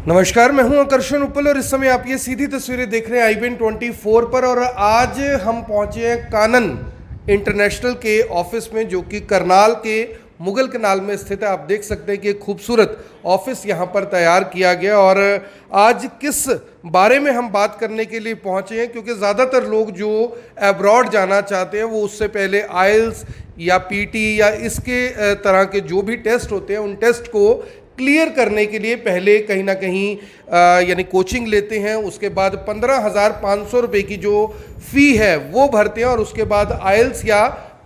नमस्कार, मैं हूं आकर्षण उपल और इस समय आप ये सीधी तस्वीरें देख रहे हैं IBN 24 पर। और आज हम पहुंचे हैं कानन इंटरनेशनल के ऑफिस में, जो कि करनाल के मुगल कनाल में स्थित है। आप देख सकते हैं कि एक खूबसूरत ऑफिस यहां पर तैयार किया गया। और आज किस बारे में हम बात करने के लिए पहुंचे हैं, क्योंकि ज़्यादातर लोग जो अब्रॉड जाना चाहते हैं वो उससे पहले आइल्स या PT या इसके तरह के जो भी टेस्ट होते हैं उन टेस्ट को क्लियर करने के लिए पहले कहीं ना कहीं यानी कोचिंग लेते हैं। उसके बाद 15,500 रुपये की जो फ़ी है वो भरते हैं और उसके बाद आइल्स या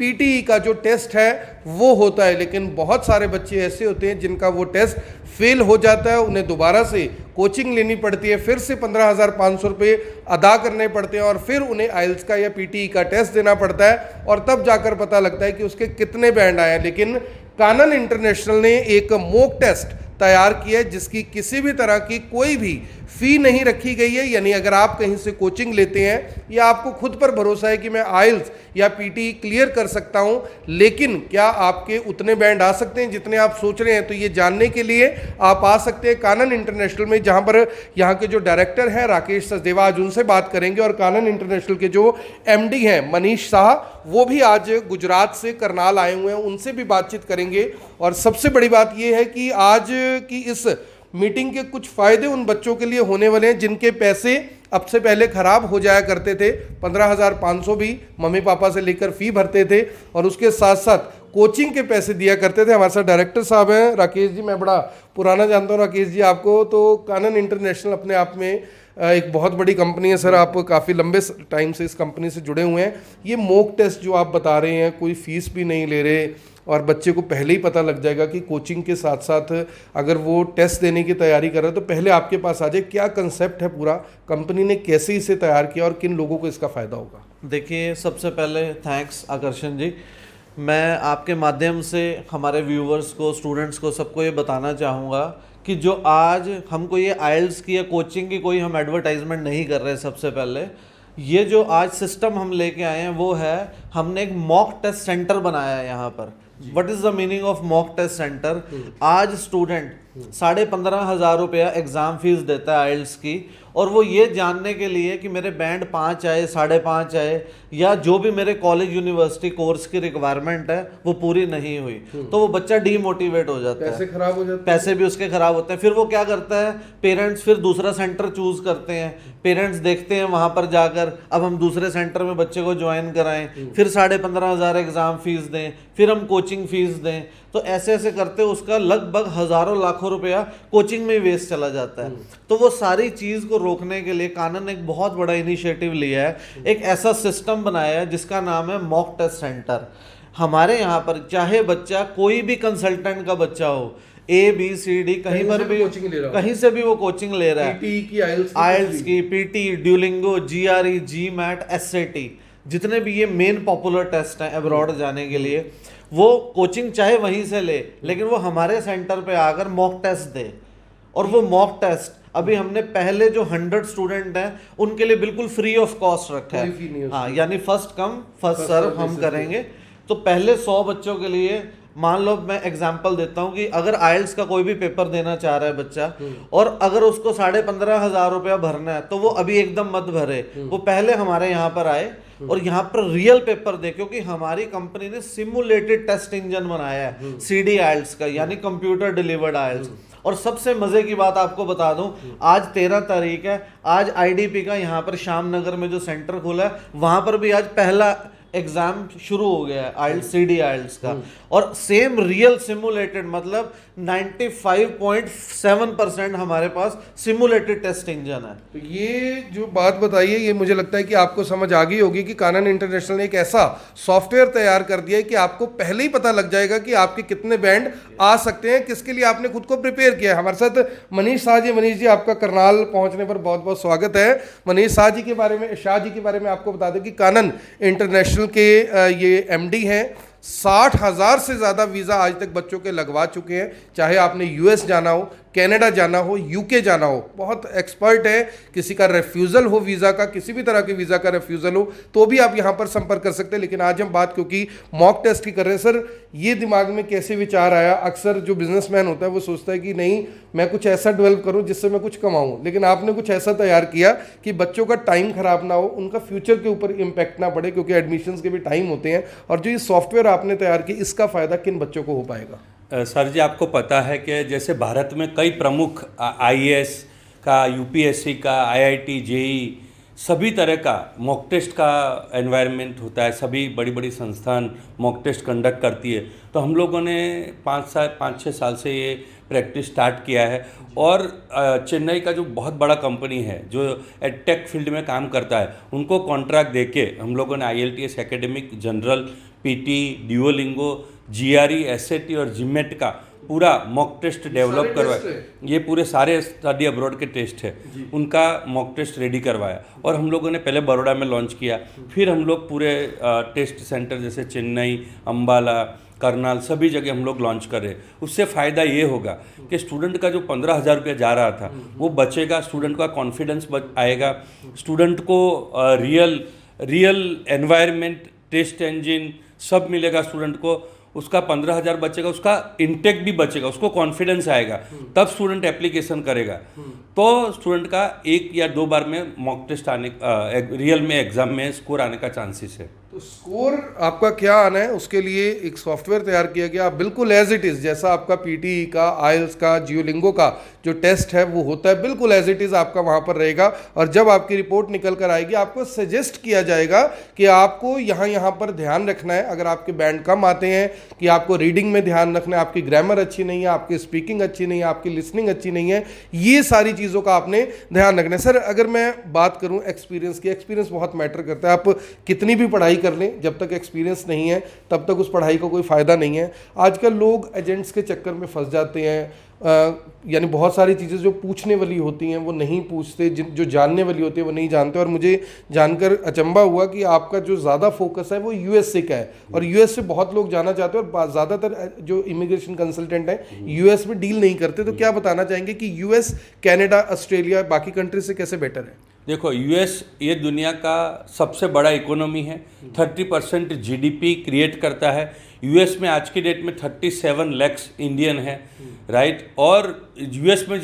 PTE का जो टेस्ट है वो होता है। लेकिन बहुत सारे बच्चे ऐसे होते हैं जिनका वो टेस्ट फेल हो जाता है, उन्हें दोबारा से कोचिंग लेनी पड़ती है, फिर से 15,500 रुपये अदा करने पड़ते हैं और फिर उन्हें आइल्स का या PTE का टेस्ट देना पड़ता है और तब जाकर पता लगता है कि उसके कितने बैंड आए हैं। लेकिन कानन इंटरनेशनल ने एक मॉक टेस्ट तैयार किया है जिसकी किसी भी तरह की कोई भी फ़ी नहीं रखी गई है। यानी अगर आप कहीं से कोचिंग लेते हैं या आपको खुद पर भरोसा है कि मैं आइल्स या PTE क्लियर कर सकता हूं, लेकिन क्या आपके उतने बैंड आ सकते हैं जितने आप सोच रहे हैं, तो ये जानने के लिए आप आ सकते हैं कानन इंटरनेशनल में, जहां पर यहाँ के जो डायरेक्टर हैं राकेश सचदेवा, आज उनसे बात करेंगे। और कानन इंटरनेशनल के जो MD हैं मनीष शाह, वो भी आज गुजरात से करनाल आए हुए हैं, उनसे भी बातचीत करेंगे। और सबसे बड़ी बात यह है कि आज की इस मीटिंग के कुछ फ़ायदे उन बच्चों के लिए होने वाले हैं जिनके पैसे अब से पहले ख़राब हो जाया करते थे। 15,500 भी मम्मी पापा से लेकर फ़ी भरते थे और उसके साथ साथ कोचिंग के पैसे दिया करते थे। हमारे साथ डायरेक्टर साहब हैं राकेश जी, मैं बड़ा पुराना जानता हूँ राकेश जी आपको। तो कानन इंटरनेशनल अपने आप में एक बहुत बड़ी कंपनी है सर, आप काफ़ी लंबे टाइम से इस कंपनी से जुड़े हुए हैं। ये मॉक टेस्ट जो आप बता रहे हैं, कोई फ़ीस भी नहीं ले रहे और बच्चे को पहले ही पता लग जाएगा कि कोचिंग के साथ साथ अगर वो टेस्ट देने की तैयारी कर रहा है तो पहले आपके पास आ जाए, क्या कंसेप्ट है पूरा, कंपनी ने कैसे इसे तैयार किया और किन लोगों को इसका फ़ायदा होगा? देखिए, सबसे पहले थैंक्स आकर्षण जी। मैं आपके माध्यम से हमारे व्यूवर्स को, स्टूडेंट्स को, सबको ये बताना चाहूँगा कि जो आज हमको ये आइल्स की या कोचिंग की कोई हम एडवर्टाइजमेंट नहीं कर रहे। सबसे पहले ये जो आज सिस्टम हम लेके आए हैं वो है, हमने एक मॉक टेस्ट सेंटर बनाया है यहाँ पर। What is the meaning of mock test centre? आज स्टूडेंट 15,500 रुपया एग्ज़ाम फीस देता है आइल्स की, और वो ये जानने के लिए कि मेरे बैंड 5 आए, 5.5 आए, या जो भी मेरे कॉलेज यूनिवर्सिटी कोर्स की रिक्वायरमेंट है वो पूरी नहीं हुई, तो वो बच्चा डीमोटिवेट हो जाता है, पैसे खराब हो जाते हैं, पैसे भी उसके खराब होते हैं। फिर वो क्या करता है, पेरेंट्स फिर दूसरा सेंटर चूज करते हैं। पेरेंट्स देखते हैं वहां पर जाकर अब हम दूसरे सेंटर में बच्चे को ज्वाइन कराएं, फिर 15,500 एग्जाम फीस दें, फिर हम कोचिंग फीस दें। तो ऐसे ऐसे करते उसका लगभग हजारों लाखों रुपया कोचिंग में वेस्ट चला जाता है। तो वो सारी चीज़ को रोकने के लिए कानन ने एक बहुत बड़ा इनिशिएटिव लिया है, एक ऐसा सिस्टम बनाया है जिसका नाम है मॉक टेस्ट सेंटर। हमारे यहाँ पर चाहे बच्चा कोई भी कंसल्टेंट का बच्चा हो, ABCD कहीं पर भी, कहीं से भी वो कोचिंग ले रहा है, PTE की, आइल्स की, PT, Duolingo, GRE, GMAT, SAT, जितने भी ये मेन पॉपुलर टेस्ट हैं अब्रॉड जाने के लिए, वो कोचिंग चाहे वहीं से ले, लेकिन वो हमारे सेंटर पे आकर मॉक टेस्ट दे। और वो मॉक टेस्ट अभी हमने पहले जो 100 स्टूडेंट हैं उनके लिए बिल्कुल फ्री ऑफ कॉस्ट रखा है। हाँ, यानी फर्स्ट कम फर्स्ट सर्व हम करेंगे। तो पहले 100 बच्चों के लिए, मान लो मैं एग्जांपल देता हूं कि अगर आइल्स का कोई भी पेपर देना चाह रहा है बच्चा और अगर उसको 15,500 रुपया भरना है, तो वो अभी एकदम मत भरे, वो पहले हमारे यहाँ पर आए और यहाँ पर रियल पेपर दे, क्योंकि हमारी कंपनी ने सिमुलेटेड टेस्ट इंजन बनाया है CD आइल्स का, यानी कंप्यूटर डिलीवर्ड आइल्स। और सबसे मजे की बात आपको बता दूं, आज 13 तारीख है, आज IDP का यहाँ पर श्यामनगर में जो सेंटर खुला है वहां पर भी आज पहला एग्जाम शुरू हो गया है आइल्स, CD आइल्स का। और सेम रियल सिमुलेटेड, मतलब 95.7% हमारे पास सिमुलेटेड टेस्ट इंजन है। तो ये जो बात बताइए, ये मुझे लगता है कि आपको समझ आ गई होगी कि कानन इंटरनेशनल ने एक ऐसा सॉफ्टवेयर तैयार कर दिया है कि आपको पहले ही पता लग जाएगा कि आपके कितने बैंड आ सकते हैं, किसके लिए आपने खुद को प्रिपेयर किया है। हमारे साथ मनीष शाह जी, मनीष जी आपका करनाल पहुंचने पर बहुत बहुत स्वागत है। मनीष शाह जी के बारे में आपको बता दें कि कानन इंटरनेशनल के ये MD हैं। 60,000 से ज़्यादा वीज़ा आज तक बच्चों के लगवा चुके हैं, चाहे आपने US जाना हो, कनाडा जाना हो, यूके जाना हो, बहुत एक्सपर्ट है। किसी का रेफ्यूज़ल हो वीज़ा का, किसी भी तरह के वीज़ा का रेफ्यूज़ल हो तो भी आप यहाँ पर संपर्क कर सकते हैं। लेकिन आज हम बात क्योंकि मॉक टेस्ट की कर रहे हैं, सर ये दिमाग में कैसे विचार आया? अक्सर जो बिजनेसमैन होता है वो सोचता है कि नहीं मैं कुछ ऐसा डेवलप करूँ जिससे मैं कुछ कमाऊँ, लेकिन आपने कुछ ऐसा तैयार किया कि बच्चों का टाइम खराब ना हो, उनका फ्यूचर के ऊपर इम्पैक्ट ना पड़े, क्योंकि एडमिशन्स के भी टाइम होते हैं। और जो ये सॉफ्टवेयर आपने तैयार किया इसका फ़ायदा किन बच्चों को हो पाएगा? सर जी, आपको पता है कि जैसे भारत में कई प्रमुख आईएएस का, यूपीएससी का, आईआईटी, जेईई सभी तरह का मॉक टेस्ट का एनवायरनमेंट होता है। सभी बड़ी बड़ी संस्थान मॉक टेस्ट कंडक्ट करती है। तो हम लोगों ने 5-6 साल से ये प्रैक्टिस स्टार्ट किया है। और चेन्नई का जो बहुत बड़ा कंपनी है जो एडटेक फील्ड में काम करता है, उनको कॉन्ट्रैक्ट देके हम लोगों ने IELTS academic, general, PT, Duolingo, GRE, SAT और जीमेट का पूरा मॉक टेस्ट डेवलप करवाया। ये पूरे सारे स्टडी अब्रॉड के टेस्ट है, उनका मॉक टेस्ट रेडी करवाया। और हम लोगों ने पहले बड़ौदा में लॉन्च किया, फिर हम लोग पूरे टेस्ट सेंटर जैसे चेन्नई, अंबाला, करनाल सभी जगह हम लोग लॉन्च कर रहे हैं। उससे फ़ायदा ये होगा कि स्टूडेंट का जो 15,000 रुपया जा रहा था वो बचेगा, स्टूडेंट का कॉन्फिडेंस आएगा, स्टूडेंट को रियल एनवायरनमेंट, टेस्ट इंजन सब मिलेगा स्टूडेंट को। उसका 15,000 बचेगा, उसका इंटेक भी बचेगा, उसको कॉन्फिडेंस आएगा, तब स्टूडेंट एप्लीकेशन करेगा। तो स्टूडेंट का 1 या 2 बार में मॉक टेस्ट आने, रियल में एग्जाम में स्कोर आने का चांसेस है। तो स्कोर आपका क्या आना है उसके लिए एक सॉफ्टवेयर तैयार किया गया। आप बिल्कुल एज इट इज़, जैसा आपका पीटी का, आइल्स का, जियोलिंगो का जो टेस्ट है वो होता है, बिल्कुल एज इट इज़ आपका वहाँ पर रहेगा। और जब आपकी रिपोर्ट निकल कर आएगी आपको सजेस्ट किया जाएगा कि आपको यहाँ पर ध्यान रखना है। अगर आपके बैंड कम आते हैं कि आपको रीडिंग में ध्यान रखना है, आपकी ग्रामर अच्छी नहीं है, आपकी स्पीकिंग अच्छी नहीं है, आपकी लिसनिंग अच्छी नहीं है, ये सारी चीज़ों का आपने ध्यान रखना है। सर अगर मैं बात करूँ एक्सपीरियंस की, एक्सपीरियंस बहुत मैटर करता है। आप कितनी भी पढ़ाई कर लें, जब तक एक्सपीरियंस नहीं है तब तक उस पढ़ाई का कोई फ़ायदा नहीं है। आजकल लोग एजेंट्स के चक्कर में फंस जाते हैं, यानी बहुत सारी चीज़ें जो पूछने वाली होती हैं वो नहीं पूछते, जो जानने वाली होती है वो नहीं जानते। और मुझे जानकर अचंभा हुआ कि आपका जो ज़्यादा फोकस है वो यूएसए का है, और यूएस से बहुत लोग जाना चाहते हैं और ज़्यादातर जो इमिग्रेशन कंसल्टेंट हैं यूएस में डील नहीं करते। तो क्या बताना चाहेंगे कि यूएस, कनाडा, ऑस्ट्रेलिया बाकी कंट्री से कैसे बेटर है? देखो, यूएस ये दुनिया का सबसे बड़ा इकोनॉमी है, 30% जीडीपी क्रिएट करता है। यूएस में आज की डेट में 37 लाख इंडियन है, राइट। और यूएस में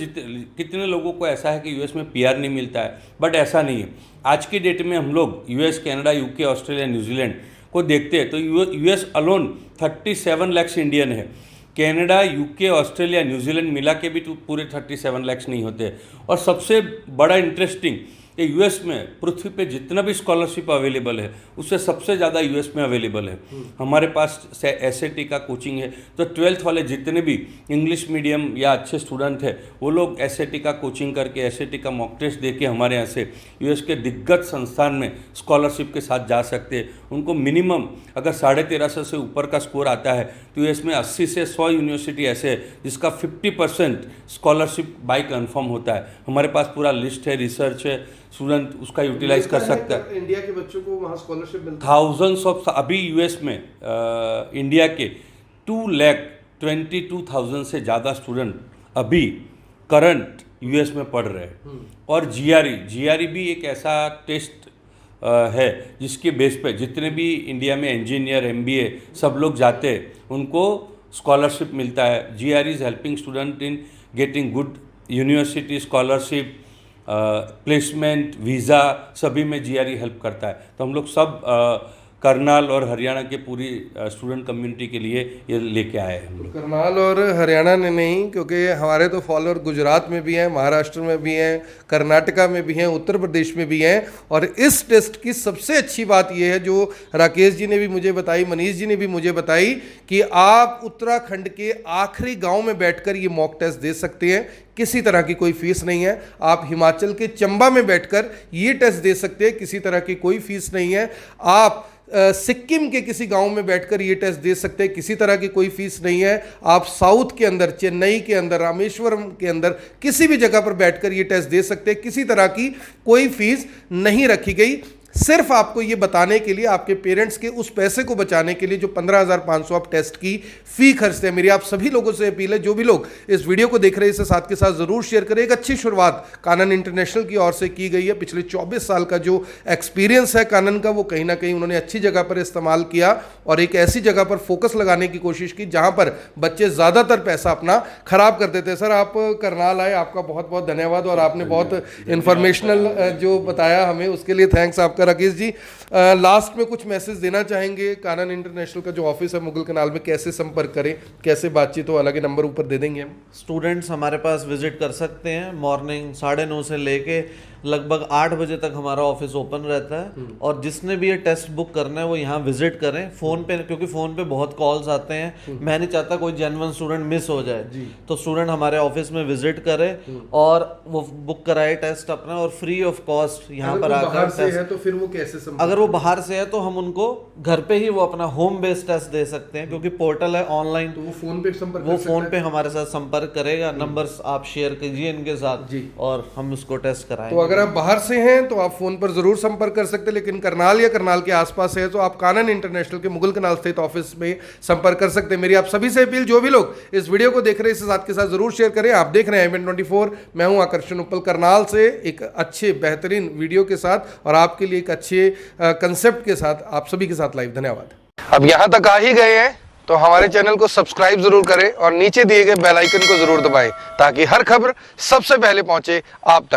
कितने लोगों को ऐसा है कि यूएस में पीआर नहीं मिलता है, बट ऐसा नहीं है। आज की डेट में हम लोग US, Canada, UK, Australia, New Zealand को देखते हैं तो यूएस अलोन 37 लाख इंडियन है। कनाडा, यूके, ऑस्ट्रेलिया, न्यूजीलैंड मिला के भी तो पूरे 37 लाख नहीं होते। और सबसे बड़ा इंटरेस्टिंग कि यूएस में पृथ्वी पे जितना भी स्कॉलरशिप अवेलेबल है उससे सबसे ज़्यादा यूएस में अवेलेबल है। हमारे पास एसएटी का कोचिंग है, तो 12th वाले जितने भी इंग्लिश मीडियम या अच्छे स्टूडेंट हैं वो लोग एसएटी का कोचिंग करके, एसएटी का मॉक टेस्ट दे के हमारे यहाँ से यूएस के दिग्गज संस्थान में स्कॉलरशिप के साथ जा सकते हैं। उनको मिनिमम अगर 1350 से ऊपर का स्कोर आता है तो यूएस में 80 से 100 यूनिवर्सिटी ऐसे है जिसका 50% स्कॉलरशिप बाय कन्फर्म होता है। हमारे पास पूरा लिस्ट है, रिसर्च है, स्टूडेंट उसका यूटिलाइज कर सकता है। इंडिया के बच्चों को वहाँ स्कॉलरशिप मिलता है थाउजेंड्स ऑफ। अभी यूएस में इंडिया के 2,22,000 से ज़्यादा स्टूडेंट अभी करंट यूएस में पढ़ रहे हैं। और जीआरई भी एक ऐसा टेस्ट है जिसके बेस पे जितने भी इंडिया में इंजीनियर, एमबीए सब लोग जाते हैं उनको स्कॉलरशिप मिलता है। GRE is helping student in getting good university scholarship, placement, visa सभी में जीआरई हेल्प करता है। तो हम लोग सब करनाल और हरियाणा के पूरी स्टूडेंट कम्युनिटी के लिए ये लेके आए हैं हम लोग। करनाल और हरियाणा ने नहीं, क्योंकि हमारे तो फॉलोअर गुजरात में भी हैं, महाराष्ट्र में भी हैं, कर्नाटका में भी हैं, उत्तर प्रदेश में भी हैं। और इस टेस्ट की सबसे अच्छी बात यह है जो राकेश जी ने भी मुझे बताई, मनीष जी ने भी मुझे बताई, कि आप उत्तराखंड के आखिरी गाँव में बैठकर ये मॉक टेस्ट दे सकते हैं। किसी तरह की कोई फीस नहीं है। आप हिमाचल के चंबा में बैठकर ये टेस्ट दे सकते हैं, किसी तरह की कोई फीस नहीं है। आप सिक्किम के किसी गांव में बैठकर ये टेस्ट दे सकते हैं, किसी तरह की कोई फीस नहीं है। आप साउथ के अंदर, चेन्नई के अंदर, रामेश्वरम के अंदर किसी भी जगह पर बैठकर ये टेस्ट दे सकते हैं, किसी तरह की कोई फीस नहीं रखी गई। सिर्फ आपको ये बताने के लिए, आपके पेरेंट्स के उस पैसे को बचाने के लिए जो 15,500 आप टेस्ट की फी खर्चते हैं। मेरी आप सभी लोगों से अपील है, जो भी लोग इस वीडियो को देख रहे हैं इसे साथ के साथ जरूर शेयर करें। एक अच्छी शुरुआत कानन इंटरनेशनल की ओर से की गई है। पिछले 24 साल का जो एक्सपीरियंस है कानन का, वो कहीं ना कहीं उन्होंने अच्छी जगह पर इस्तेमाल किया और एक ऐसी जगह पर फोकस लगाने की कोशिश की जहां पर बच्चे ज्यादातर पैसा अपना खराब कर देते हैं। सर, आप करनाल आए, आपका बहुत बहुत धन्यवाद और आपने बहुत इंफॉर्मेशनल जो बताया हमें, उसके लिए थैंक्स आपका। राकेश जी, लास्ट में कुछ मैसेज देना चाहेंगे? कानन इंटरनेशनल का जो ऑफिस है मुगल कनाल में, कैसे संपर्क करें, कैसे बातचीत हो? अलग नंबर ऊपर दे देंगे हम। स्टूडेंट्स हमारे पास विजिट कर सकते हैं। मॉर्निंग 9:30 से लेके लगभग 8 बजे तक हमारा ऑफिस ओपन रहता है। और जिसने भी ये टेस्ट बुक करना है वो यहाँ विजिट करें फ़ोन पे, क्योंकि फ़ोन पे बहुत कॉल्स आते हैं। मैं नहीं चाहता कोई जेन्युइन स्टूडेंट मिस हो जाए, तो स्टूडेंट हमारे ऑफिस में विजिट करे और वो बुक कराए टेस्ट अपना, और फ्री ऑफ कॉस्ट यहाँ पर आकर से है तो फिर वो कैसे संपर्क? अगर वो बाहर से है तो हम उनको घर पे ही वो अपना होम बेस्ड टेस्ट दे सकते हैं, क्योंकि पोर्टल है ऑनलाइन। तो वो फोन पे संपर्क वो फोन पे हमारे साथ संपर्क करेगा। नंबर्स आप शेयर कीजिए इनके साथ जी, और हम उसको टेस्ट कराएंगे। तो अगर आप बाहर से हैं तो आप फोन पर जरूर संपर्क कर सकते हैं, लेकिन करनाल या करनाल के आसपास है तो आप कानन इंटरनेशनल के मुगल कनाल स्थित ऑफिस में संपर्क कर सकते हैं। मेरी आप सभी से अपील, जो भी लोग इस वीडियो को देख रहे हैं इसे साथ के साथ जरूर शेयर करें। आप देख रहे हैं इवेंट 24, मैं हूं आकर्षण उपल करनाल से, एक अच्छे बेहतरीन वीडियो के साथ और आपके लिए एक अच्छे कंसेप्ट के साथ आप सभी के साथ लाइव। धन्यवाद। अब यहां तक आ ही गए हैं तो हमारे चैनल को सब्सक्राइब जरूर करें और नीचे दिए गए बेल आइकन को जरूर दबाएं ताकि हर खबर सबसे पहले पहुंचे आप तक।